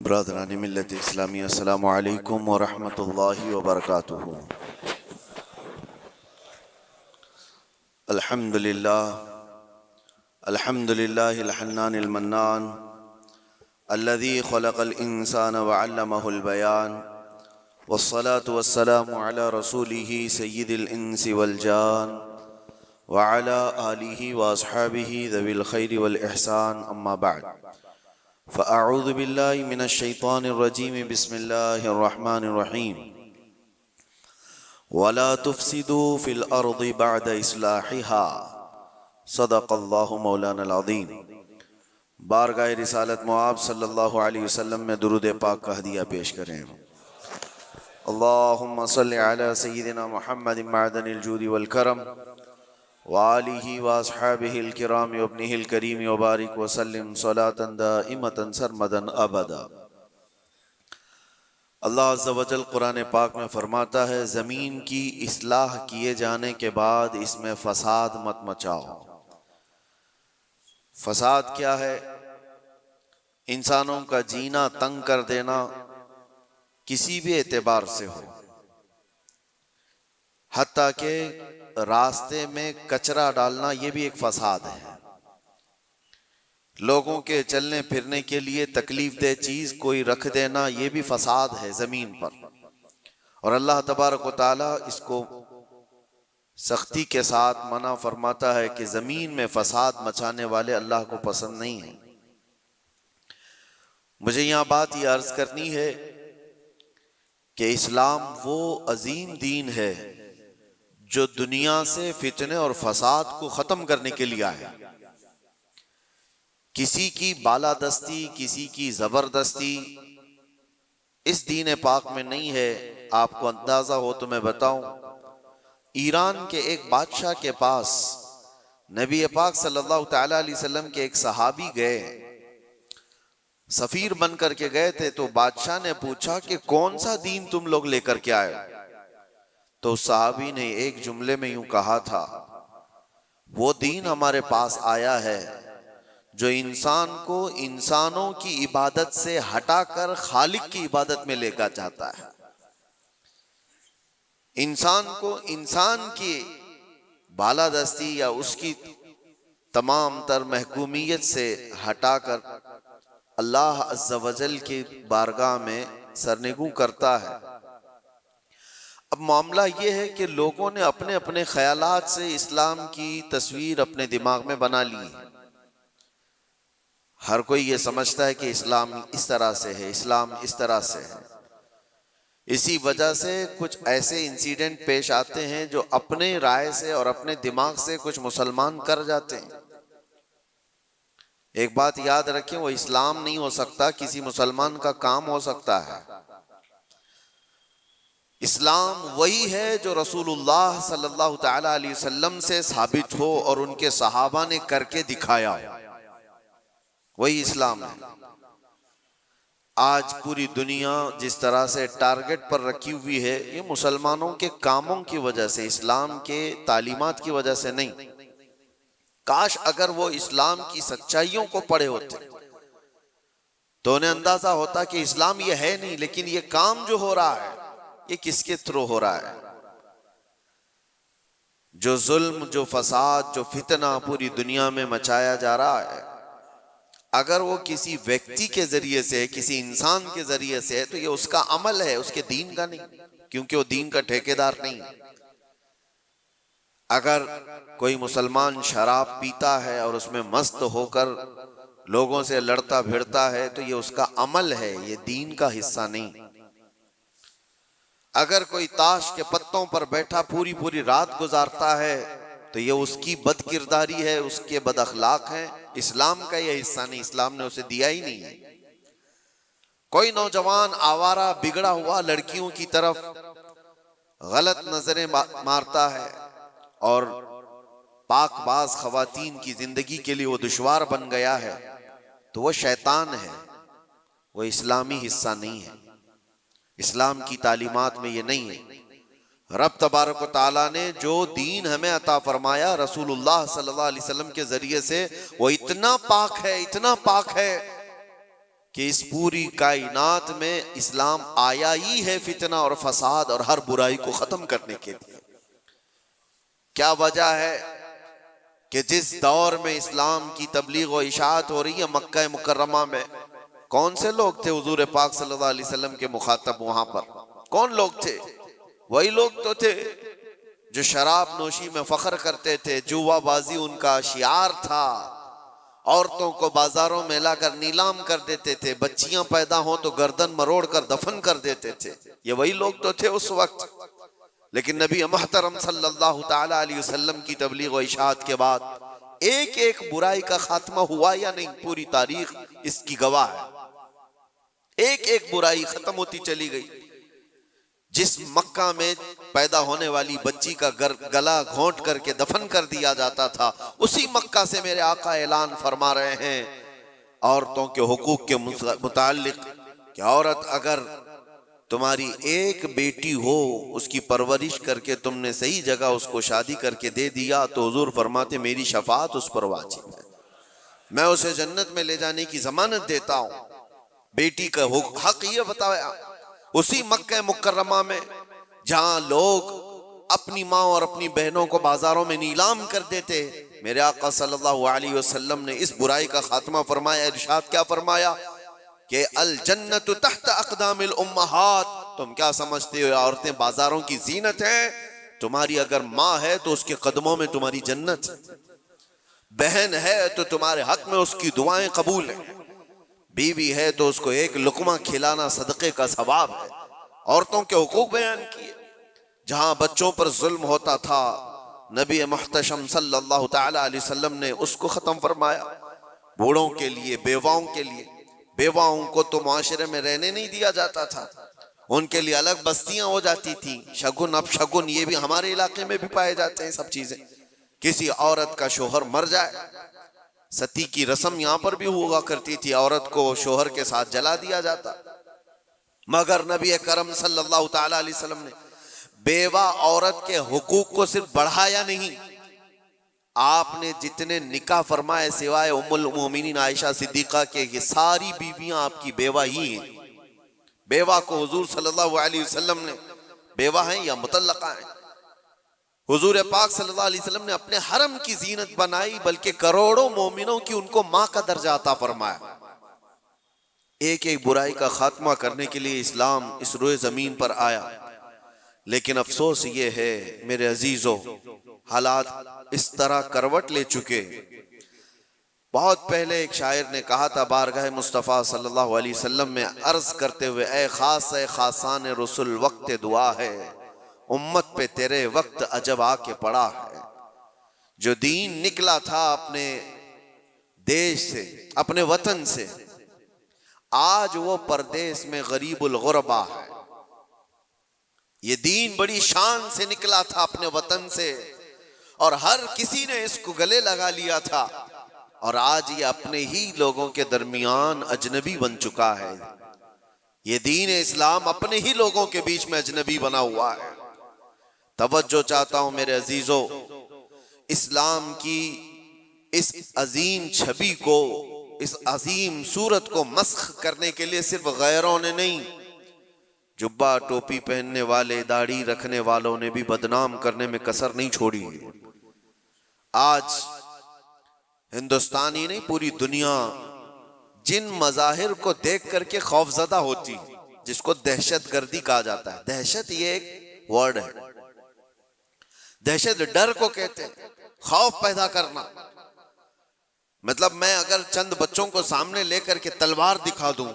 बरदरानी मिल्लत इस्लामी अस्सलामु अलैकुम व रहमतुल्लाहि व बरकातुहू। अल्हम्दुलिल्लाहिल हन्नानिल मन्नान अल्लज़ी खलक़ल इंसान व अल्लमहुल बयान वस्सलातु वस्सलामु अला रसूलिही सय्यिदिल इंसी वल जान व अला आलिही व अस्हाबिही ज़विल खैरि वल इहसान, अम्मा बअद। फ़अऊज़ु बिल्लाहि मिनश शैतानिर रजीम, बिस्मिल्लाहिर रहमानिर रहीम। वला तुफ़सिदू फ़िल अर्ज़ि बअद इस्लाहिहा, सदक़ल्लाहु मौलानल अज़ीम। बारगाह रिसालत मुआब सल्लल्लाहु अलैहि वसल्लम में दुरूद पाक का हदिया पेश करें। अल्लाहुम्मा सल्लि अला सय्यिदिना मुहम्मदिन मअदनिल जूदि वल करम व आलिहि व अस्हाबिहिल किराम व इब्निहिल करीम व बारिक व सल्लिम सलातन दाइमतन सरमदन अबदा। अल्लाह अज़्ज़ा व जल कुरान पाक में फरमाता है, ज़मीन की इस्लाह किए जाने के बाद इसमें फसाद मत मचाओ। फसाद क्या है? इंसानों का जीना तंग कर देना, किसी भी एतबार से हो, हत्ता के रास्ते में कचरा डालना, ये भी एक फसाद है। लोगों के चलने फिरने के लिए तकलीफ दे चीज कोई रख देना, ये भी फसाद है जमीन पर। और अल्लाह तबारक व तआला इसको सख्ती के साथ मना फरमाता है कि जमीन में फसाद मचाने वाले अल्लाह को पसंद नहीं है। मुझे यहां बात यह अर्ज करनी है कि इस्लाम वो अजीम दीन है जो दुनिया से फितने और फसाद को खत्म करने के लिए आया। किसी की बालादस्ती, किसी की जबरदस्ती इस दीन पाक में नहीं है। आपको अंदाजा हो तो मैं बताऊं, ईरान के एक बादशाह के पास नबी पाक सल्लल्लाहु तआला अलैहि वसल्लम के एक सहाबी गए, सफीर बन करके गए थे। तो बादशाह ने पूछा कि कौन सा दीन तुम लोग लेकर के आए? तो सहाबी ने एक जुमले में यूं कहा था, वो दीन हमारे पास आया है जो इंसान को इंसानों की इबादत से हटाकर खालिक की इबादत में लेकर जाता है। इंसान को इंसान की बालादस्ती या उसकी तमाम तर महकूमियत से हटाकर अल्लाह अज़्ज़ा वजल की बारगाह में सरनिगू करता है। अब मामला यह है कि लोगों ने अपने अपने ख्यालात से इस्लाम की तस्वीर अपने दिमाग में बना ली है। हर कोई ये समझता है कि इस्लाम इस तरह से है, इस्लाम इस तरह से है। इसी वजह से कुछ ऐसे इंसिडेंट पेश आते हैं जो अपने राय से और अपने दिमाग से कुछ मुसलमान कर जाते हैं। एक बात याद रखें, वो इस्लाम नहीं हो सकता, किसी मुसलमान का काम हो सकता है। इस्लाम वही है जो रसूलुल्लाह सल्लल्लाहु तआला अलैहि वसल्लम से साबित हो और उनके सहाबा ने करके दिखाया हो, वही इस्लाम है। आज पूरी दुनिया जिस तरह से टारगेट पर रखी हुई है, ये मुसलमानों के कामों की वजह से, इस्लाम के तालीमात की वजह से नहीं। काश अगर वो इस्लाम की सच्चाइयों को पढ़े होते तो उन्हें अंदाजा होता कि इस्लाम ये है नहीं, लेकिन ये काम जो हो रहा है ये किसके थ्रू हो रहा है। जो जुल्म, जो फसाद, जो फितना पूरी दुनिया में मचाया जा रहा है, अगर वो किसी व्यक्ति के जरिए से है, किसी इंसान के जरिए से है, तो ये उसका अमल है, उसके दीन का नहीं, क्योंकि वो दीन का ठेकेदार नहीं है। अगर कोई मुसलमान शराब पीता है और उसमें मस्त होकर लोगों से लड़ता भिड़ता है, तो ये उसका अमल है, ये दीन का हिस्सा नहीं। अगर कोई ताश के पत्तों पर बैठा पूरी पूरी रात गुजारता है, तो ये उसकी बदकिरदारी है, उसके बद अखलाक है, इस्लाम का ये हिस्सा नहीं, इस्लाम ने उसे दिया ही नहीं है। कोई नौजवान आवारा बिगड़ा हुआ लड़कियों की तरफ गलत नजरें मारता है और पाकबाज खवातीन की जिंदगी के लिए वो दुश्वार बन गया है, तो वो शैतान है, वो इस्लामी हिस्सा नहीं है। इस्लाम की तालीमात में ये नहीं है। रब तबारक व तआला ने जो दीन हमें अता फरमाया रसूलुल्लाह सल्लल्लाहु अलैहि वसल्लम के जरिए से, वो इतना पाक है, इतना पाक है कि इस पूरी कायनात में इस्लाम आया ही है फितना और फसाद और हर बुराई को खत्म करने के लिए। क्या वजह है कि जिस दौर में इस्लाम की तबलीग और इशाअत हो रही है मक्का मुकर्रमा में, कौन से लोग थे हुजूर पाक सल्लल्लाहु अलैहि वसल्लम के मुखातब? वहां पर कौन लोग थे? वही लोग तो थे जो शराब नोशी में फख्र करते थे, जुआबाजी उनका शियार था, औरतों को बाजारों में लाकर नीलाम कर देते थे, बच्चियां पैदा हो तो गर्दन मरोड़ कर दफन कर देते थे। ये वही लोग तो थे उस वक्त। लेकिन नबी मोहतरम सल्लल्लाहु ताला अलैहि वसल्लम की तबलीग और इशाअत के बाद एक एक बुराई का खात्मा हुआ या नहीं, पूरी तारीख इसकी गवाह है। एक एक बुराई खत्म होती चली गई। जिस मक्का में पैदा होने वाली बच्ची का गला घोंट करके दफन कर दिया जाता था, उसी मक्का से मेरे आका ऐलान फरमा रहे हैं औरतों के हुकूक के मुताल्लिक कि औरत अगर तुम्हारी एक बेटी हो, उसकी परवरिश करके तुमने सही जगह उसको शादी करके दे दिया, तो हुजूर फरमाते मेरी शफाअत उस पर वाजिब है, मैं उसे जन्नत में ले जाने की जमानत देता हूं। बेटी का हक ये बताया उसी मक्का मुकर्रमा में जहां लोग अपनी माँ और अपनी बहनों को बाजारों में नीलाम कर देते, मेरे आका सल्लल्लाहु अलैहि वसल्लम ने इस बुराई का खात्मा फरमाया। इरशाद क्या फरमाया कि अल जन्नतु तहत अक़दामिल उम्महात। तुम क्या समझते हो औरतें बाजारों की जीनत हैं? तुम्हारी अगर माँ है तो उसके कदमों में तुम्हारी जन्नत है, बहन है तो तुम्हारे हक में उसकी दुआएं कबूल है, बीवी है तो उसको एक लुकमा खिलाना सदक़े का सवाब है। औरतों के हुकूक बयान किए। जहां बच्चों पर जुल्म होता था, नबी मुहतशम सल्लल्लाहु ताला अलैहि वसल्लम ने उसको खत्म फरमाया। बूढ़ों के लिए, बेवाओं के लिए, बेवाओं को तो माशरे में रहने नहीं दिया जाता था, उनके लिए अलग बस्तियां हो जाती थी। शगुन अब शगुन ये भी हमारे इलाके में भी पाए जाते हैं सब चीजें। किसी औरत का शोहर मर जाए, सती की रस्म यहां पर भी हुआ करती थी, औरत को शोहर के साथ जला दिया जाता। मगर नबी करम सल्लल्लाहु ताला अलैहि वसल्लम ने बेवा औरत के हुकूक को सिर्फ बढ़ाया नहीं, आपने जितने निकाह फरमाए सिवाय उम्मुल मोमिनीन आयशा सिद्दीका के, ये सारी बीवियां आपकी बेवा ही हैं। बेवा को हुजूर सल्लल्लाहु अलैहि वसल्लम ने बेवा हैं या मुतल्लका हैं, हुजूर पाक सल्लल्लाहु अलैहि वसल्लम ने अपने हरम की जीनत बनाई, बल्कि करोड़ों मोमिनों की उनको मां का दर्जा अता फरमाया। एक एक बुराई का खात्मा करने के लिए इस्लाम इस रोए जमीन पर आया। लेकिन अफसोस ये है मेरे अजीजों, हालात इस तरह करवट ले चुके। बहुत पहले एक शायर ने कहा था बारगाह मुस्तफ़ा सल्लल्लाहु अलैहि वसल्लम में अर्ज करते हुए, ए खासान रसूल वक्त दुआ है, उम्मत पे तेरे वक्त अजब आके पड़ा है। जो दीन निकला था अपने देश से, अपने वतन से, आज वो परदेश में गरीबुल गुरबा है। ये दीन बड़ी शान से निकला था अपने वतन से और हर किसी ने इसको गले लगा लिया था, और आज ये अपने ही लोगों के दरमियान अजनबी बन चुका है। ये दीन इस्लाम अपने ही लोगों के बीच में अजनबी बना हुआ है। तवज्जो चाहता हूं मेरे अजीजों, इस्लाम की इस अजीम छवि को, इस अजीम सूरत को मस्ख करने के लिए सिर्फ गैरों ने नहीं, जुब्बा टोपी पहनने वाले, दाढ़ी रखने वालों ने भी बदनाम करने में कसर नहीं छोड़ी है। आज हिंदुस्तान ही नहीं पूरी दुनिया जिन मजाहिर को देख करके खौफजदा होती, जिसको दहशत गर्दी कहा जाता है। दहशत ये एक वर्ड है, दहशत डर को कहते हैं, खौफ पैदा करना। मतलब मैं अगर चंद बच्चों को सामने लेकर के तलवार दिखा दूं,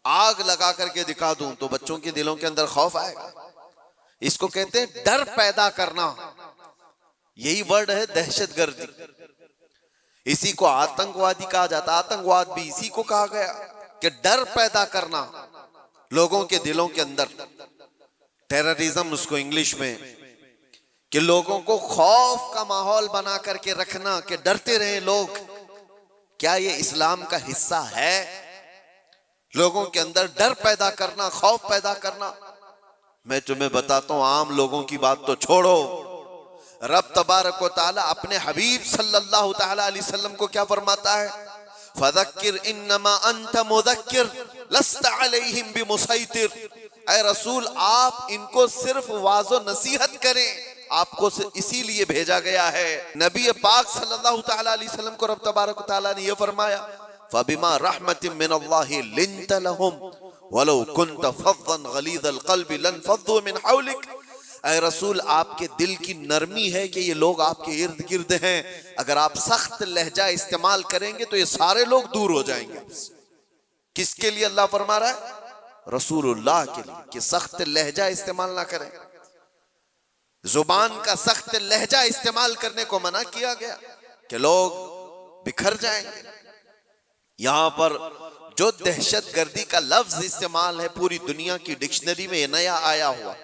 आग लगा करके दिखा दूं, तो बच्चों के दिलों के अंदर खौफ आएगा। इसको कहते हैं डर पैदा करना, यही वर्ड है दहशतगर्दी। इसी को आतंकवादी कहा जाता है, आतंकवाद भी इसी को कहा गया कि डर पैदा करना लोगों के दिलों के अंदर। टेररिज्म उसको इंग्लिश में, कि लोगों को खौफ का माहौल बना करके रखना, कि डरते रहे लोग। क्या ये इस्लाम का हिस्सा है? लोगों के अंदर डर पैदा करना, खौफ पैदा करना। मैं तुम्हें बताता हूं, आम लोगों की बात तो छोड़ो, रब तबारक व तआला अपने हबीब सल्लल्लाहु तआला अलैहि वसल्लम को क्या फरमाता है? फदक्किर इन्नमा अंत मुदक्किर लस्ता अलैहिम बिमुसैतिर। ऐ रसूल, आप इनको सिर्फ वाज़ो नसीहत करें, आपको इसीलिए भेजा गया है। नबी पाक सल्लल्लाहु तआला अलैहि वसल्लम को रब तबारक व तआला ने यह फरमाया, फबिमा रहमतिन मिनल्लाहि लिंत लहुम वलो कुंत फज़्ज़न गलीज़ल क़ल्बि लनफ़ज़्ज़ू मिन हौलिक। ऐ रसूल, आपके दिल की नरमी है कि ये लोग आपके इर्द गिर्द हैं, अगर आप सख्त लहजा इस्तेमाल करेंगे तो ये सारे लोग दूर हो जाएंगे। किसके लिए अल्लाह फरमा रहा है? रसूलुल्लाह के लिए, कि सख्त लहजा इस्तेमाल ना करें। जुबान का सख्त लहजा इस्तेमाल करने को मना किया गया कि लोग बिखर जाएंगे। यहां पर जो दहशतगर्दी का लफ्ज इस्तेमाल है, पूरी दुनिया की डिक्शनरी में यह नया आया हुआ,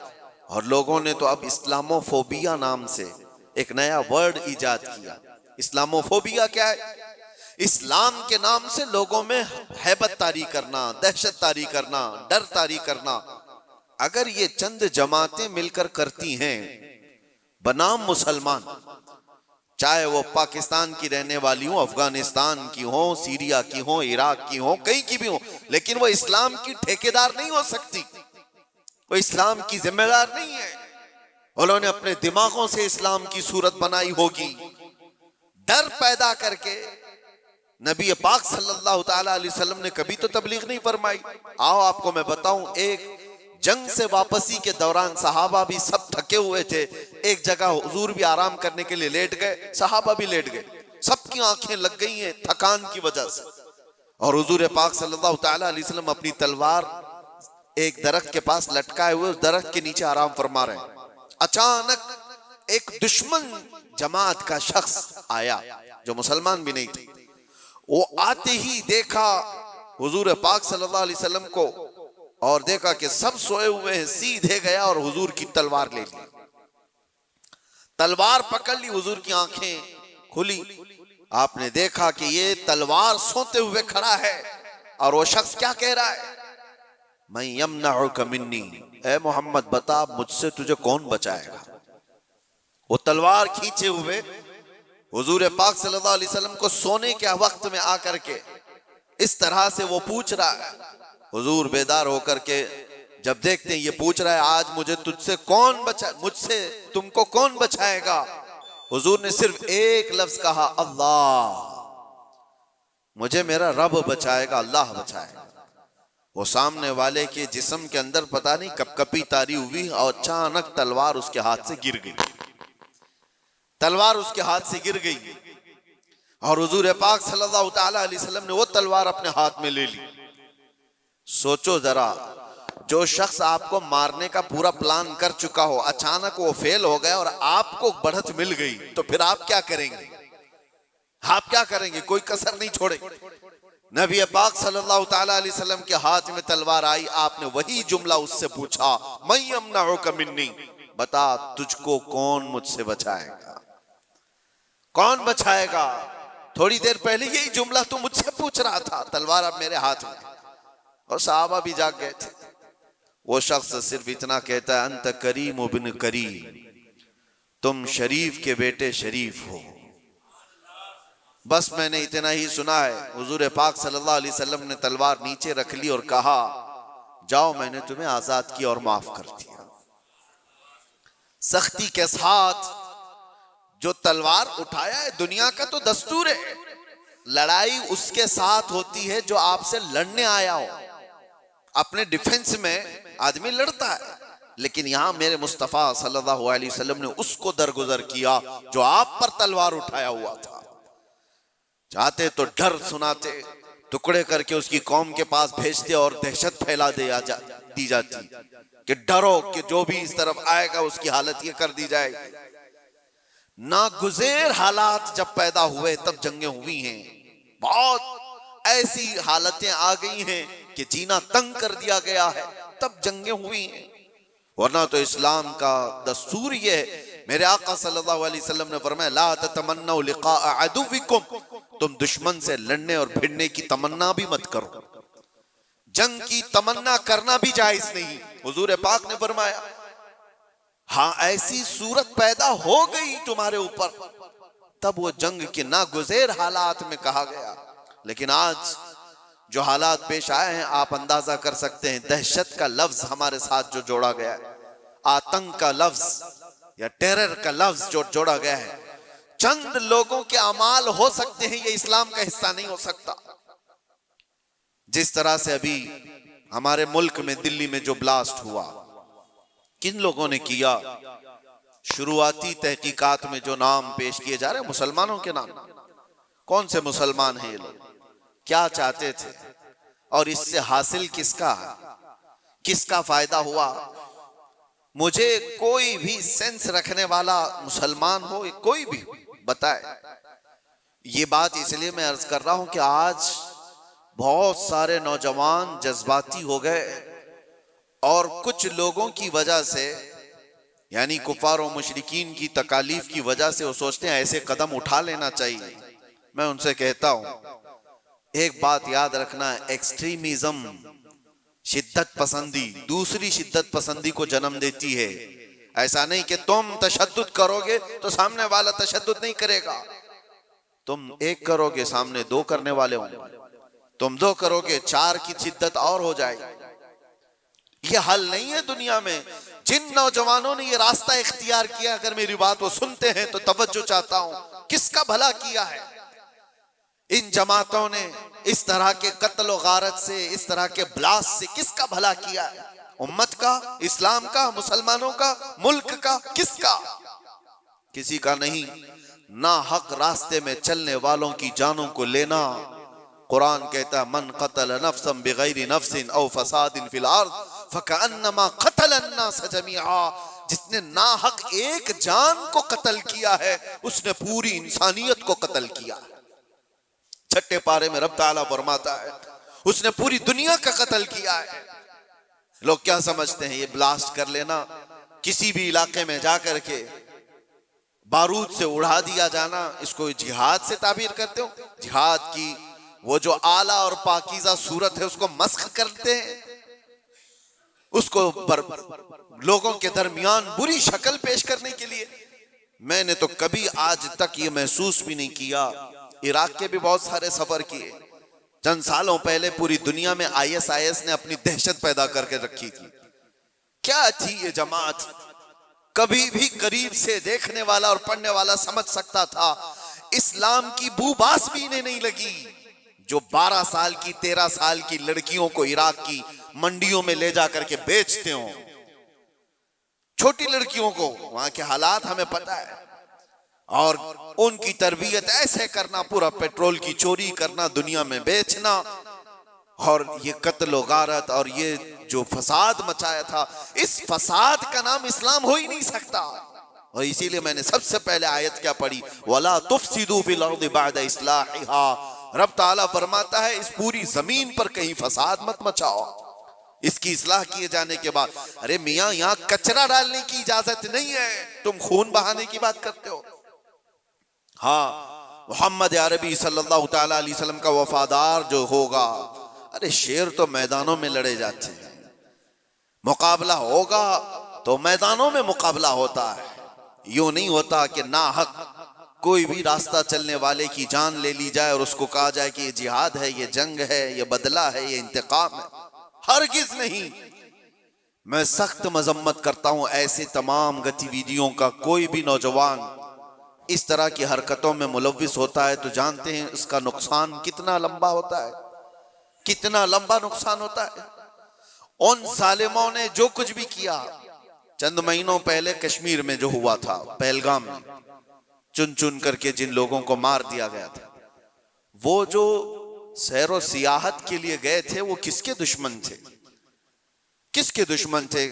और लोगों ने तो अब इस्लामोफोबिया नाम से एक नया वर्ड इजाद किया। इस्लामोफोबिया क्या है? इस्लाम के नाम से लोगों में हैबत तारी करना, दहशत तारी करना, डर तारी करना। अगर ये चंद जमातें मिलकर करती हैं बनाम मुसलमान, चाहे वो पाकिस्तान की रहने वाली हो, अफगानिस्तान की हो, सीरिया की हो, इराक की हो, कहीं की भी हो, लेकिन वो इस्लाम की ठेकेदार नहीं हो सकती, वो इस्लाम की जिम्मेदार नहीं है। उन्होंने अपने दिमागों से इस्लाम की सूरत बनाई होगी, डर पैदा करके। नबी पाक सल्लल्लाहु तआला अलैहि वसल्लम ने कभी तो तबलीग नहीं फरमाई। आओ आपको मैं बताऊं, एक जंग से वापसी के दौरान सहाबा भी सब थके हुए थे, एक जगह हुजूर भी आराम करने के लिए लेट गए, सहाबा भी लेट गए, सबकी आंखें लग गई हैं थकान की वजह से। और हुजूर पाक सल्लल्लाहु तआला अलैहि वसल्लम अपनी तलवार एक दरख्त के पास लटकाए हुए उस दरख्त के नीचे आराम फरमा रहे हैं। अचानक एक दुश्मन जमात का शख्स आया जो मुसलमान भी नहीं थे। वो आते ही देखा हुजूर पाक सल्लल्लाहु अलैहि वसल्लम को और देखा कि सब सोए हुए हैं, सीधे गया और हुजूर की तलवार ले ली, तलवार पकड़ ली, हुजूर की आंखें खुली। आपने देखा कि ये तलवार सोते हुए खड़ा है और वो शख्स क्या कह रहा है? मैं यमनउका मिन्नी, ए मोहम्मद बता मुझसे तुझे कौन बचाएगा। वो तलवार खींचे हुए हुजूर पाक सल्लल्लाहु अलैहि वसल्लम को सोने के वक्त में आकर के इस तरह से वो पूछ रहा है। हुजूर बेदार होकर के जब देखते हैं ये पूछ रहा है, आज मुझे तुझसे कौन बचा, मुझसे तुमको कौन बचाएगा? हुजूर ने सिर्फ एक लफ्ज कहा, अल्लाह, मुझे मेरा रब बचाएगा, अल्लाह बचाएगा। वो सामने वाले के जिस्म के अंदर पता नहीं कपकपी तारी हुई और अचानक तलवार उसके हाथ से गिर गई, तलवार उसके हाथ से गिर गई और हुजूर पाक सल्लल्लाहु तआला अलैहि वसल्लम ने वो तलवार अपने हाथ में ले ली। सोचो जरा, जो शख्स आपको मारने का पूरा प्लान कर चुका हो, अचानक वो फेल हो गया और आपको बढ़त मिल गई, तो फिर आप क्या करेंगे? आप क्या करेंगे? कोई कसर नहीं छोड़े। नबी पाक सल्लल्लाहु तआला अलैहि वसल्लम के हाथ में तलवार आई, आपने वही जुमला उससे पूछा, मैं यमनउका मिन्नी, बता तुझको कौन मुझसे बचाएगा, कौन बचाएगा? थोड़ी देर पहले यही जुमला तू मुझसे पूछ रहा था, तलवार अब मेरे हाथ में। और सहाबा भी जाग गए थे। वो शख्स सिर्फ इतना कहता है, अंत करीम बिन करीम, तुम शरीफ के बेटे शरीफ हो। बस मैंने इतना ही सुना है। हुजूर पाक सल्लल्लाहु अलैहि वसल्लम ने तलवार नीचे रख ली और कहा, जाओ मैंने तुम्हें आजाद किया और माफ कर दिया। सख्ती के साथ जो तलवार उठाया है, दुनिया का तो दस्तूर है, लड़ाई उसके साथ होती है जो आपसे लड़ने आया हो। अपने डिफेंस में आदमी लड़ता है, लेकिन यहां मेरे मुस्तफा सल्लल्लाहु अलैहि वसल्लम ने उसको दरगुजर किया जो आप पर तलवार उठाया हुआ था। चाहते तो डर सुनाते, टुकड़े करके उसकी कौम के पास भेजते और दहशत फैला दी जाती कि डरो कि जो भी इस तरफ आएगा उसकी हालत ये कर दी जाएगी। नागुज़ेर हालात जब पैदा हुए तब जंगें हुई हैं, बहुत ऐसी हालतें आ गई हैं कि जीना तंग कर दिया गया है, तब जंगें हुई हैं। वरना तो इस्लाम का दस्तूर ये है। मेरे आका सल्लल्लाहु अलैहि वसल्लम ने फरमाया, ला ततमन्नौ लिक़ा अदुविकुम, तुम दुश्मन से लड़ने और भिड़ने की तमन्ना भी मत करो। जंग की तमन्ना करना भी जायज नहीं। हुजूर पाक ने फरमाया, हाँ ऐसी सूरत पैदा हो गई तुम्हारे ऊपर, तब वो जंग के नागुज़ेर हालात में कहा गया, लेकिन आज जो हालात पेश आए हैं, आप अंदाजा कर सकते हैं। दहशत का लफ्ज हमारे साथ जो जोड़ा गया है, आतंक का लफ्ज या टेरर का लफ्ज जो जोड़ा गया है, चंद लोगों के अमाल हो सकते हैं, ये इस्लाम का हिस्सा नहीं हो सकता। जिस तरह से अभी हमारे मुल्क में दिल्ली में जो ब्लास्ट हुआ, किन लोगों ने किया? शुरुआती तहकीकात में जो नाम पेश किए जा रहे हैं मुसलमानों के नाम। कौन से मुसलमान हैं ये लोग? क्या चाहते थे और इससे हासिल किसका फायदा हुआ? मुझे कोई भी सेंस रखने वाला मुसलमान हो, कोई भी बताए। ये बात इसलिए मैं अर्ज कर रहा हूं कि आज बहुत सारे नौजवान जज्बाती हो गए और कुछ लोगों की वजह से, यानी कुफार और मुशरिकीन की तकालीफ की वजह से वो सोचते हैं ऐसे कदम उठा लेना चाहिए। मैं उनसे कहता हूं, एक बात याद रखना, एक्सट्रीमिज्म, शिद्दत पसंदी, दूसरी शिद्दत पसंदी को जन्म देती है। ऐसा नहीं कि तुम तशद्दुद करोगे तो सामने वाला तशद्दुद नहीं करेगा। तुम एक करोगे, सामने दो करने वाले होंगे। तुम दो करोगे, चार की शिद्दत और हो जाएगी। ये हल नहीं है दुनिया में। जिन नौजवानों ने ये रास्ता इख्तियार किया, अगर मेरी बात वो सुनते हैं तो तवज्जो चाहता हूं, किसका भला किया है? इन जमातों ने इस तरह के कत्ल और गारत से, इस तरह के ब्लास्ट से किसका भला किया है? उम्मत का, इस्लाम का, मुसलमानों का, मुल्क का, किसका? किसी का नहीं। ना हक रास्ते में चलने वालों की जानों को लेना। कुरान कहता है, मन कतल नफ्सन बिगैरि नफ्सिन औ फसादिन फिल अर्द फकअन्नमा कतल अन्नास जमीआ। जिसने ना हक एक जान को कत्ल किया है, उसने पूरी इंसानियत को कत्ल किया। छठे पारे में रब ताला फरमाता है, उसने पूरी दुनिया का कत्ल किया है। लोग क्या समझते हैं, ये ब्लास्ट कर लेना, किसी भी इलाके में जाकर के बारूद से उड़ा दिया जाना, इसको जिहाद से ताबीर करते हो? जिहाद की वो जो आला और पाकीज़ा सूरत है उसको मस्ख करते हैं, उसको लोगों के दरमियान बुरी शक्ल पेश करने के लिए। मैंने तो कभी आज तक ये महसूस भी नहीं किया। इराक के भी बहुत सारे सफर किए। चंद सालों पहले पूरी दुनिया में ISIS ने अपनी दहशत पैदा करके रखी थी। क्या थी ये जमात? कभी भी करीब से देखने वाला और पढ़ने वाला समझ सकता था, इस्लाम की बूबास भी इन्हें नहीं लगी। जो 12 साल की, 13 साल की लड़कियों को इराक की मंडियों में ले जाकर के बेचते हो, छोटी लड़कियों को, वहां के हालात हमें पता है, और उनकी तरबियत ऐसे करना, पूरा पेट्रोल की चोरी करना, दुनिया में बेचना, और ये कत्ल गारत और ये जो फसाद मचाया था, इस फसाद का नाम इस्लाम हो ही नहीं सकता। और इसीलिए मैंने सबसे पहले आयत क्या पढ़ी, वला तुफसिदू फिल अर्दि बअद इस्लाहिहा। रब ताला फरमाता है, इस पूरी जमीन पर कहीं फसाद मत मचाओ इसकी इस्लाह किए जाने के बाद। अरे मियां, यहां कचरा डालने की इजाजत नहीं है, तुम खून बहाने की बात करते हो। हाँ, मोहम्मद अरबी सल्लल्लाहु तआला अलैहि वसल्लम का वफादार जो होगा, अरे शेर तो मैदानों में लड़े जाते हैं, मुकाबला होगा तो मैदानों में मुकाबला होता है। यूं नहीं होता कि ना हक कोई भी रास्ता चलने वाले की जान ले ली जाए और उसको कहा जाए कि ये जिहाद है, ये जंग है, ये बदला है, ये इंतकाम है। हरगिज नहीं। मैं सख्त मजम्मत करता हूं ऐसे तमाम गतिविधियों का। कोई भी नौजवान इस तरह की हरकतों में मुलव्विस होता है तो जानते हैं इसका नुकसान कितना लंबा होता है, कितना लंबा नुकसान होता है। उन जालिमों ने जो कुछ भी किया, चंद महीनों पहले कश्मीर में जो हुआ था, पहलगाम में चुन चुन करके जिन लोगों को मार दिया गया था, वो जो सैरो सियाहत के लिए गए थे, वो किसके दुश्मन थे? किसके दुश्मन थे?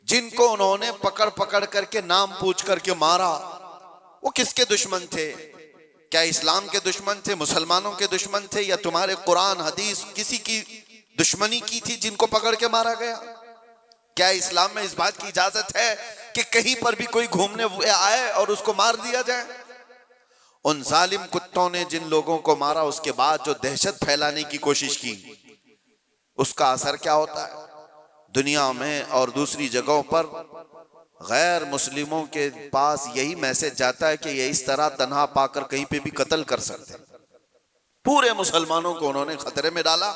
जिनको उन्होंने पकड़ पकड़ करके नाम पूछ करके मारा, वो किसके दुश्मन थे? क्या इस्लाम के दुश्मन थे, मुसलमानों के दुश्मन थे, या तुम्हारे कुरान हदीस किसी की दुश्मनी की थी जिनको पकड़ के मारा गया? क्या इस्लाम में इस बात की इजाजत है कि कहीं पर भी कोई घूमने आए और उसको मार दिया जाए? उन जालिम कुत्तों ने जिन लोगों को मारा, उसके बाद जो दहशत फैलाने की कोशिश की, उसका असर क्या होता है दुनिया में और दूसरी जगहों पर? गैर मुस्लिमों के पास यही मैसेज जाता है कि ये इस तरह तन्हा पाकर कहीं पे भी कत्ल कर सकते हैं। पूरे मुसलमानों को उन्होंने खतरे में डाला।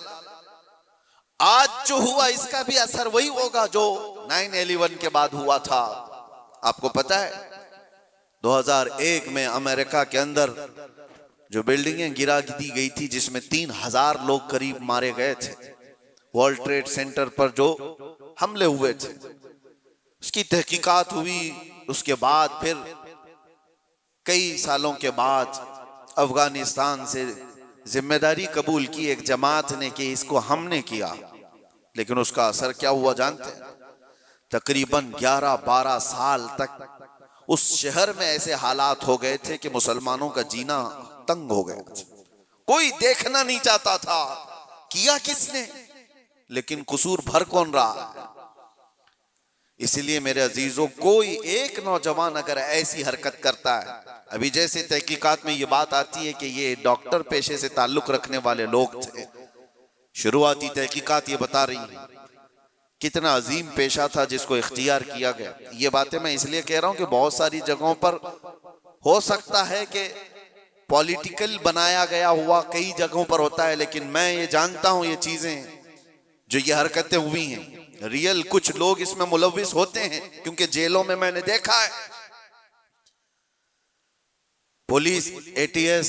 आज जो हुआ इसका भी असर वही होगा जो 9/11 के बाद हुआ था। आपको पता है 2001 में अमेरिका के अंदर जो बिल्डिंगें गिरा दी गई थी जिसमें 3000 लोग करीब मारे गए थे, वर्ल्ड ट्रेड सेंटर पर जो हमले हुए थे, उसकी तहकीकात हुई। उसके बाद फिर कई सालों के बाद अफगानिस्तान से जिम्मेदारी कबूल की एक जमात ने कि इसको हमने किया, लेकिन उसका असर क्या हुआ जानते हैं? तकरीबन 11-12 साल तक उस शहर में ऐसे हालात हो गए थे कि मुसलमानों का जीना तंग हो गया था। कोई देखना नहीं चाहता था किया किसने, लेकिन कसूर भर कौन रहा है। इसलिए मेरे अजीजों, कोई एक नौजवान अगर ऐसी हरकत करता है, अभी जैसे तहकीकात में ये बात आती है कि ये डॉक्टर पेशे से ताल्लुक रखने वाले लोग थे, शुरुआती तहकीकात ये बता रही है कितना अजीम पेशा था जिसको इख्तियार किया गया। ये बातें मैं इसलिए कह रहा हूं कि बहुत सारी जगहों पर हो सकता है कि पॉलिटिकल बनाया गया हुआ कई जगहों पर होता है, लेकिन मैं ये जानता हूं ये चीजें जो ये हरकतें हुई हैं, रियल कुछ लोग इसमें मुलव्विस होते हैं, क्योंकि जेलों में मैंने देखा है पुलिस एटीएस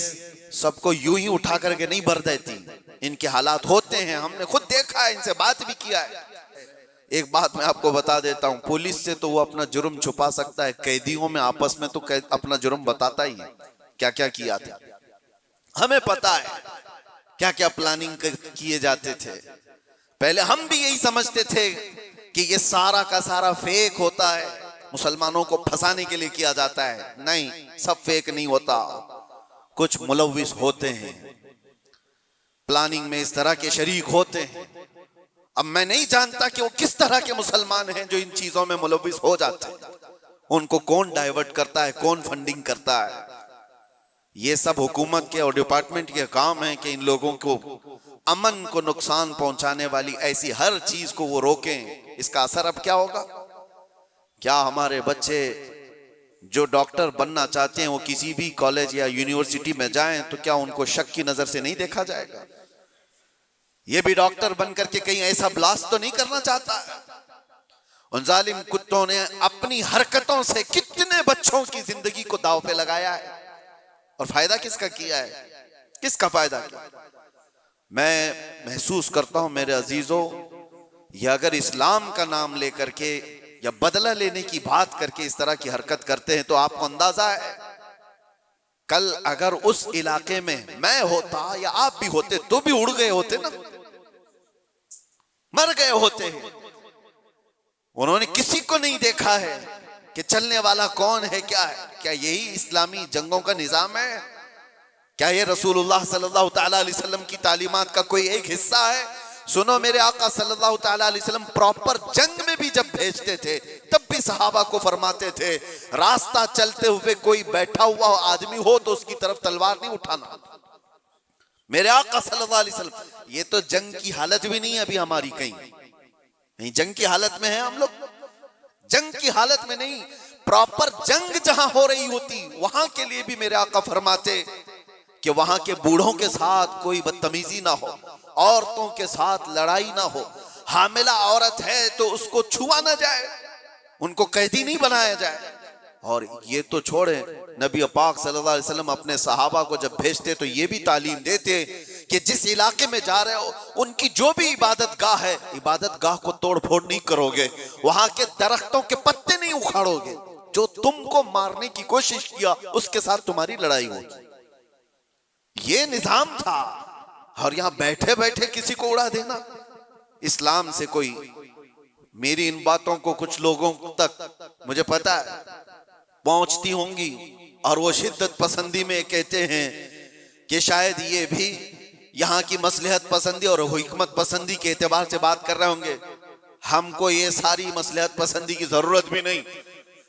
सबको यूं ही उठा करके नहीं भर देती, इनके हालात होते हैं, हमने खुद देखा है, इनसे बात भी किया है। एक बात मैं आपको बता देता हूं, पुलिस से तो वो अपना जुर्म छुपा सकता है, कैदियों में आपस में तो अपना जुर्म बताता ही है क्या क्या किया था। हमें पता है क्या क्या प्लानिंग किए जाते थे। पहले हम भी यही समझते थे कि ये सारा का सारा फेक होता है, मुसलमानों को फंसाने के लिए किया जाता है। नहीं, सब फेक नहीं होता, कुछ मुलव्विस होते हैं, प्लानिंग में इस तरह के शरीक होते हैं। अब मैं नहीं जानता कि वो किस तरह के मुसलमान हैं जो इन चीजों में मुलव्विस हो जाते हैं, उनको कौन डाइवर्ट करता है, कौन फंडिंग करता है। ये सब हुकूमत के और डिपार्टमेंट के काम है कि इन लोगों को अमन को नुकसान पहुंचाने वाली ऐसी हर चीज को वो रोकें। इसका असर अब क्या होगा? क्या हमारे बच्चे जो डॉक्टर बनना चाहते हैं वो किसी भी कॉलेज या यूनिवर्सिटी में जाएं तो क्या उनको शक की नजर से नहीं देखा जाएगा? ये भी डॉक्टर बनकर के कहीं ऐसा ब्लास्ट तो नहीं करना चाहता है? उन जालिम कुत्तों ने अपनी हरकतों से कितने बच्चों की जिंदगी को दांव पे लगाया है, और फायदा किसका किया है? किसका फायदा किया? मैं महसूस करता हूं मेरे अजीजों, ये अगर इस्लाम का नाम लेकर के या बदला लेने की बात करके इस तरह की हरकत करते हैं तो आपको अंदाजा है कल अगर उस इलाके में मैं होता या आप भी होते तो भी उड़ गए होते ना, मर गए होते हैं। उन्होंने किसी को नहीं देखा है कि चलने वाला कौन है, क्या है। क्या यही इस्लामी जंगों का निजाम है? क्या ये रसूलुल्लाह सल्लल्लाहु तआला अलैहि वसल्लम की तालीमात का कोई एक हिस्सा है? सुनो, मेरे आका सल्लल्लाहु तआला अलैहि वसल्लम प्रॉपर जंग में भी जब भेजते थे तब भी सहाबा को फरमाते थे, रास्ता चलते हुए कोई बैठा हुआ आदमी हो तो उसकी तरफ तलवार नहीं उठाना। मेरे आका सल्लल्लाहु अलैहि वसल्लम, ये तो जंग की हालत भी नहीं है अभी हमारी, कहीं जंग की हालत में है हम लोग? जंग की हालत में नहीं, प्रॉपर जंग जहां हो रही होती वहां के लिए भी मेरे आका फरमाते कि वहां के बूढ़ों के साथ कोई बदतमीजी ना हो, औरतों के साथ लड़ाई ना हो, हामिला औरत है तो उसको छुआ ना जाए, उनको कैदी नहीं बनाया जाए। और ये तो छोड़े, नबी पाक सल्लल्लाहु अलैहि वसल्लम अपने सहाबा को जब भेजते तो ये भी तालीम देते कि जिस इलाके में जा रहे हो उनकी जो भी इबादत गाह है, इबादत गाह को तोड़ फोड़ नहीं करोगे, वहां के दरख्तों के पत्ते नहीं उखाड़ोगे, जो तुमको मारने की कोशिश किया उसके साथ तुम्हारी लड़ाई होगी। ये निजाम था। और यहां बैठे बैठे किसी को उड़ा देना, इस्लाम से कोई, मेरी इन बातों को कुछ लोगों तक मुझे पता है पहुंचती होंगी और वो शिद्दत पसंदी में कहते हैं कि शायद ये भी यहाँ की मसलहत पसंदी और हिकमत पसंदी के एतबार से बात कर रहे होंगे। हमको ये सारी मसलहत पसंदी की जरूरत भी नहीं,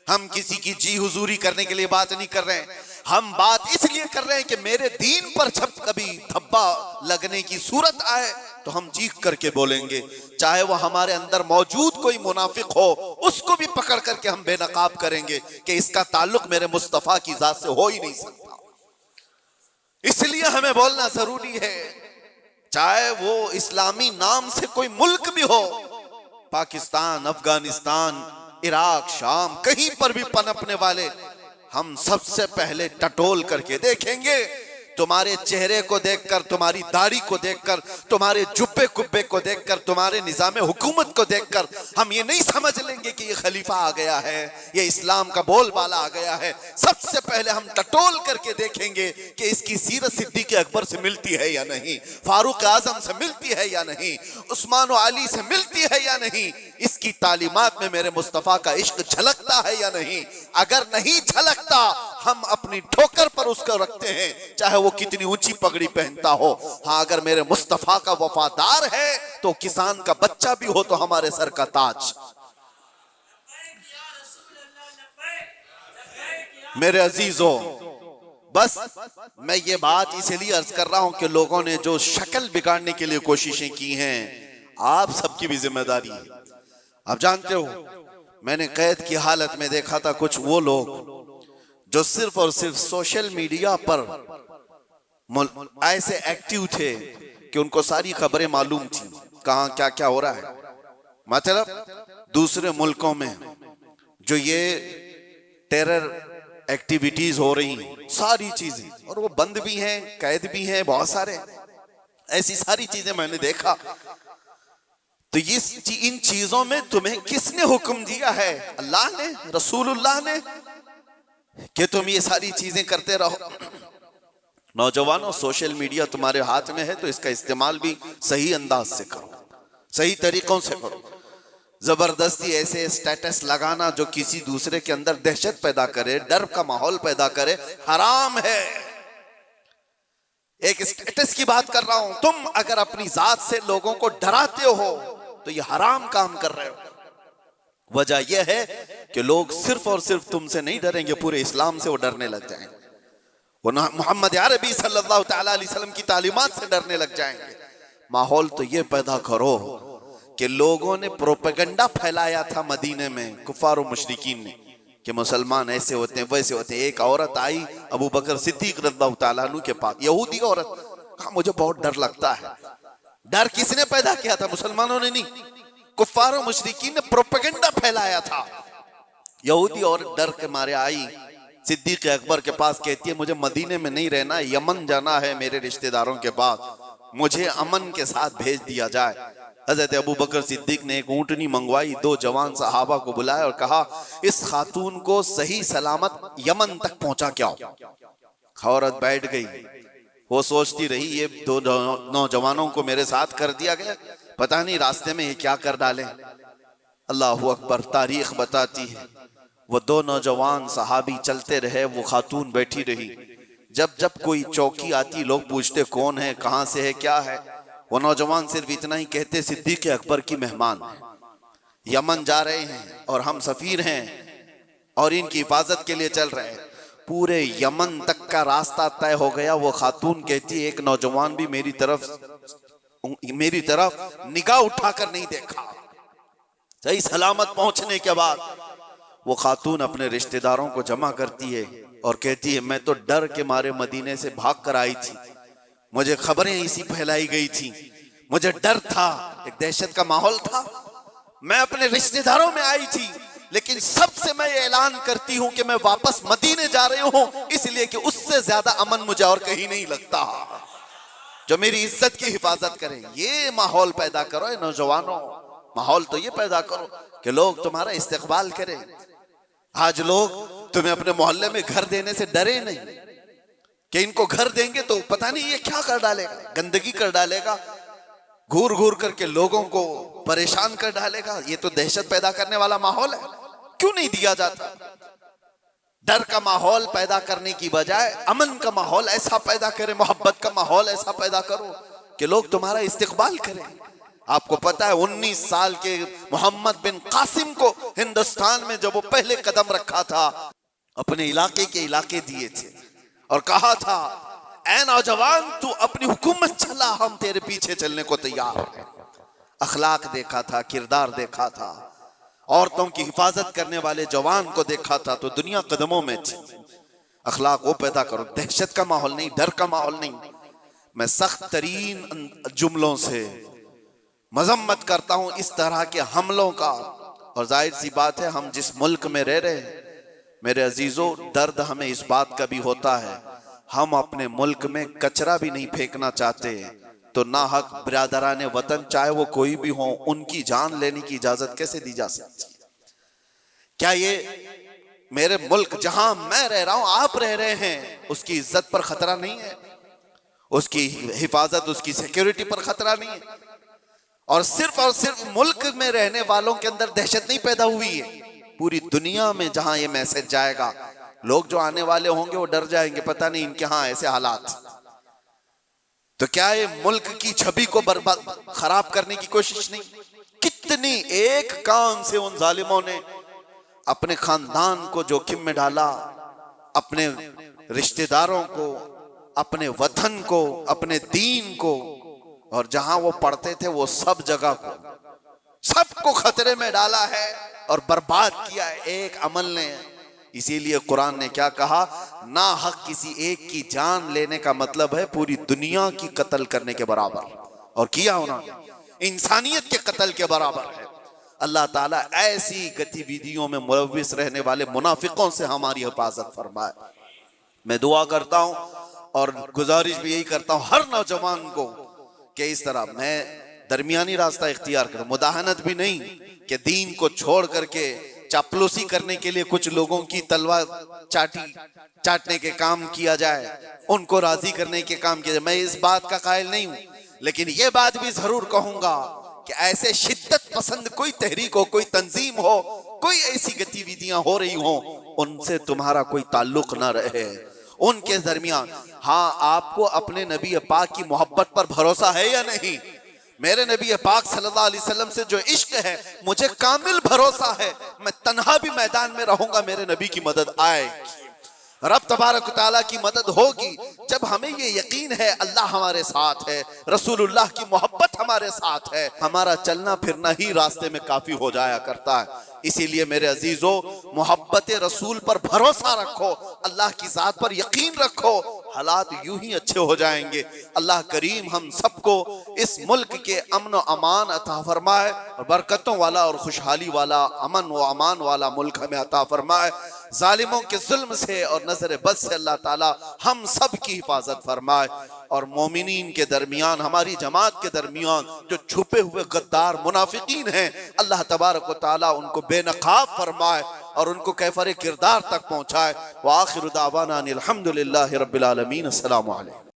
हम किसी की जी हुजूरी करने के लिए बात नहीं कर रहे हैं, हम बात इसलिए कर रहे हैं कि मेरे दीन पर जब कभी धब्बा लगने की सूरत आए तो हम चीख करके बोलेंगे, चाहे वो हमारे अंदर मौजूद कोई मुनाफिक हो उसको भी पकड़ करके हम बेनकाब करेंगे कि इसका ताल्लुक मेरे मुस्तफा की जात से हो ही नहीं सकता। इसलिए हमें बोलना जरूरी है, चाहे वो इस्लामी नाम से कोई मुल्क भी हो, पाकिस्तान, अफगानिस्तान, इराक, शाम, कहीं पर भी पनपने वाले, हम सबसे पहले टटोल करके देखेंगे। तुम्हारे चेहरे को देखकर, तुम्हारी दाढ़ी को देखकर, तुम्हारे जुब्बे कुब्बे को देखकर, तुम्हारे निजाम हुकूमत को देखकर हम ये नहीं समझ लेंगे कि ये खलीफा आ गया है, ये इस्लाम का बोलबाला आ गया है। सबसे पहले हम टटोल करके देखेंगे कि इसकी सीरत सिद्दीक अकबर से मिलती है या नहीं, फारूक आजम से मिलती है या नहीं, उस्मान और अली से मिलती है या नहीं, इसकी तालीमात में मेरे मुस्तफा का इश्क झलकता है या नहीं। अगर नहीं झलकता, हम अपनी ठोकर पर उसको रखते हैं, चाहे वो कितनी ऊंची पगड़ी पहनता हो। हाँ, अगर मेरे मुस्तफा का वफादार है तो किसान का बच्चा भी हो तो हमारे सर का ताज। मेरे अजीजों, बस मैं ये बात इसलिए अर्ज कर रहा हूं कि लोगों ने जो शक्ल बिगाड़ने के लिए कोशिशें की हैं, आप सबकी भी जिम्मेदारी है। आप जानते हो, मैंने कैद की हालत में देखा था कुछ वो लोग जो सिर्फ और सिर्फ सोशल मीडिया पर ऐसे एक्टिव थे कि उनको सारी खबरें मालूम थी, कहां क्या क्या हो रहा है। मतलब दूसरे मुल्कों में जो ये टेरर एक्टिविटीज हो रही हैं, सारी चीजें, और वो बंद भी हैं, कैद भी हैं, बहुत सारे ऐसी सारी चीजें मैंने देखा। तो इन चीजों में तुम्हें किसने हुक्म दिया है? अल्लाह ने, रसूलुल्लाह ने, कि तुम ये सारी चीजें करते रहो। नौजवानों, सोशल मीडिया तुम्हारे हाथ में है तो इसका इस्तेमाल भी सही अंदाज से करो, सही तरीकों से करो। जबरदस्ती ऐसे स्टेटस लगाना जो किसी दूसरे के अंदर दहशत पैदा करे, डर का माहौल पैदा करे, हराम है। एक स्टेटस की बात कर रहा हूं। तुम अगर अपनी जात से लोगों को डराते हो तो ये हराम काम कर रहे हो। वजह यह है कि लोग सिर्फ और सिर्फ तुमसे नहीं डरेंगे, पूरे इस्लाम से वो डरने लग जाएंगे, वो मोहम्मद अरबी सल्लल्लाहु तआला अलैहि वसल्लम की तालीमात से डरने लग जाएंगे। माहौल तो ये पैदा करो कि लोगों ने प्रोपेगेंडा फैलाया था मदीने में, कुफार और मुशरिकीन ने, कि मुसलमान ऐसे होते हैं, वैसे होते हैं। एक औरत आई अबू बकर सिद्दीक रज़ियल्लाहु तआला अन्हु के पास, यहूदी औरत, कहा मुझे बहुत डर लगता है। डर किसने पैदा किया था? मुसलमानों ने नहीं, कुफार और मुशरिकीन ने प्रोपेगेंडा फैलाया था। यहूदी और डर के मारे आई सिद्दीक अकबर के पास, कहती है मुझे मदीने में नहीं रहना, यमन जाना है मेरे रिश्तेदारों के पास, मुझे अमन के साथ भेज दिया जाए। हजरत अबू बकर सिद्दीक ने एक ऊंटनी मंगवाई, 2 जवान सहाबा को बुलाया और कहा इस खातून को सही सलामत यमन तक पहुंचा के आओ। औरत बैठ गई, वो सोचती रही ये 2 नौजवानों को मेरे साथ कर दिया गया, पता नहीं रास्ते में ये क्या कर डाले। अल्लाहु अकबर, तारीख बताती है वो 2 नौजवान सहाबी चलते रहे, वो खातून बैठी रही। जब जब कोई चौकी आती लोग पूछते कौन है, कहां से है, क्या है, वो नौजवान सिर्फ इतना ही कहते सिद्दीक अकबर की मेहमान है, यमन जा रहे हैं और हम सफीर हैं और इनकी हिफाजत के लिए चल रहे हैं। पूरे यमन तक का रास्ता तय हो गया। वो खातून कहती एक नौजवान भी मेरी तरफ निगाह उठाकर नहीं देखा। सही सलामत पहुंचने के बाद वो खातून अपने रिश्तेदारों को जमा करती है और कहती है मैं तो डर के मारे मदीने से भाग कर आई थी, मुझे खबरें इसी फैलाई गई थी, मुझे डर था, एक दहशत का माहौल था, मैं अपने रिश्तेदारों में आई थी, लेकिन सबसे मैं ये ऐलान करती हूं कि मैं वापस मदीने जा रही हूं, इसलिए कि उससे ज्यादा अमन मुझे और कहीं नहीं लगता जो मेरी इज्जत की हिफाजत करे। ये माहौल पैदा करो नौजवानों, माहौल तो ये पैदा करो कि लोग तुम्हारा इस्तकबाल करें। आज लोग तुम्हें अपने मोहल्ले में घर देने से डरे नहीं कि इनको घर देंगे तो पता नहीं ये क्या कर डालेगा, गंदगी कर डालेगा, घूर घूर करके लोगों को परेशान कर डालेगा। ये तो दहशत पैदा करने वाला माहौल है। क्यों नहीं दिया जाता? डर का माहौल पैदा करने की बजाय अमन का माहौल ऐसा पैदा करें, मोहब्बत का माहौल ऐसा पैदा करो कि लोग तुम्हारा इस्तकबाल करें। आपको पता है 19 साल के मोहम्मद बिन कासिम को हिंदुस्तान में जब वो पहले कदम रखा था, अपने इलाके के इलाके दिए थे और कहा था ऐ नौजवान तू अपनी हुकूमत चला, हम तेरे पीछे चलने को तैयार हैं। अखलाक देखा था, किरदार देखा था, औरतों की हिफाजत करने वाले जवान को देखा था तो दुनिया कदमों में थी। अखलाक वो पैदा करो, दहशत का माहौल नहीं, डर का माहौल नहीं। मैं सख्त तरीन जुमलों से मजम्मत करता हूं इस तरह के हमलों का। और जाहिर सी बात है, हम जिस मुल्क में रह रहे हैं मेरे अजीजों, दर्द हमें इस बात का भी होता है, हम अपने मुल्क में कचरा भी नहीं फेंकना चाहते, तो ना हक बिरादराने वतन चाहे वो कोई भी हो, उनकी जान लेने की इजाजत कैसे दी जा सकती है? क्या ये मेरे मुल्क जहां मैं रह रहा हूं, आप रह रहे हैं, उसकी इज्जत पर खतरा नहीं है? उसकी हिफाजत, उसकी सिक्योरिटी पर खतरा नहीं है? और सिर्फ मुल्क में रहने वालों के अंदर दहशत नहीं पैदा हुई है, पूरी दुनिया में जहां ये मैसेज जाएगा, लोग जो आने वाले होंगे वो डर जाएंगे, पता नहीं इनके यहां ऐसे हालात। तो क्या ये मुल्क की छवि को बर्बाद खराब करने की कोशिश नहीं? कितनी एक काम से उन जालिमों ने अपने खानदान को जोखिम में डाला, अपने रिश्तेदारों को, अपने वतन को, अपने दीन को, और जहां वो पढ़ते थे वो सब जगह को, सबको खतरे में डाला है और बर्बाद किया है एक अमल ने। इसीलिए कुरान ने क्या कहा, ना हक किसी एक की जान लेने का मतलब है पूरी दुनिया की कत्ल करने के बराबर, और किया उन्होंने इंसानियत के कत्ल के बराबर है। अल्लाह ताला ऐसी गतिविधियों में मुलव्विस रहने वाले मुनाफिकों से हमारी हिफाजत फरमाए। मैं दुआ करता हूं और गुजारिश भी यही करता हूं हर नौजवान को कि इस तरह मैं दरमियानी रास्ता इख्तियार करूं, मुदाहनत भी नहीं कि दीन को छोड़ करके चापलूसी करने के लिए कुछ लोगों की तलवार चाटने के काम किया जाए, उनको राजी करने के काम किया जाए, मैं इस बात का कायल नहीं हूं। लेकिन यह बात भी जरूर कहूंगा कि ऐसे शिद्दत पसंद कोई तहरीक हो, कोई तंजीम हो, कोई ऐसी गतिविधियां हो रही हो, उनसे तुम्हारा कोई ताल्लुक ना रहे, उनके दरमियान। हाँ, आपको अपने नबी पाक की मोहब्बत पर भरोसा है या नहीं? मेरे नबी पाक सल्लल्लाहु अलैहि वसल्लम से जो इश्क है, मुझे कामिल भरोसा है, मैं तन्हा भी मैदान में रहूंगा, मेरे नबी की मदद आएगी, रब तबारक तआला की मदद होगी। जब हमें ये यकीन है अल्लाह हमारे साथ है, रसूलुल्लाह की मोहब्बत हमारे साथ है, हमारा चलना फिरना ही रास्ते में काफी हो जाया करता है। इसीलिए मेरे अजीजों, मोहब्बत रसूल पर भरोसा रखो, अल्लाह की जात पर यकीन रखो, हालात यूं ही अच्छे हो जाएंगे। अल्लाह करीम हम सबको इस मुल्क के अमन व अमान अता फरमाए, और बरकतों वाला और खुशहाली वाला, अमन व अमान वाला मुल्क हमें अता फरमाए। जालिमों के जुल्म से और नजर बद से अल्लाह ताला हम सब की हिफाजत फरमाए, और मोमिनीन के दरमियान, हमारी जमात के दरमियान जो छुपे हुए गद्दार मुनाफिकीन हैं, अल्लाह तबारक व तआला उनको बेनकाब फरमाए और उनको कैफरे किरदार तक पहुंचाए। व आखिरु दावाना अनिल हम्दुलिल्लाहि रब्बिल आलमीन। अस्सलामु अलैकुम।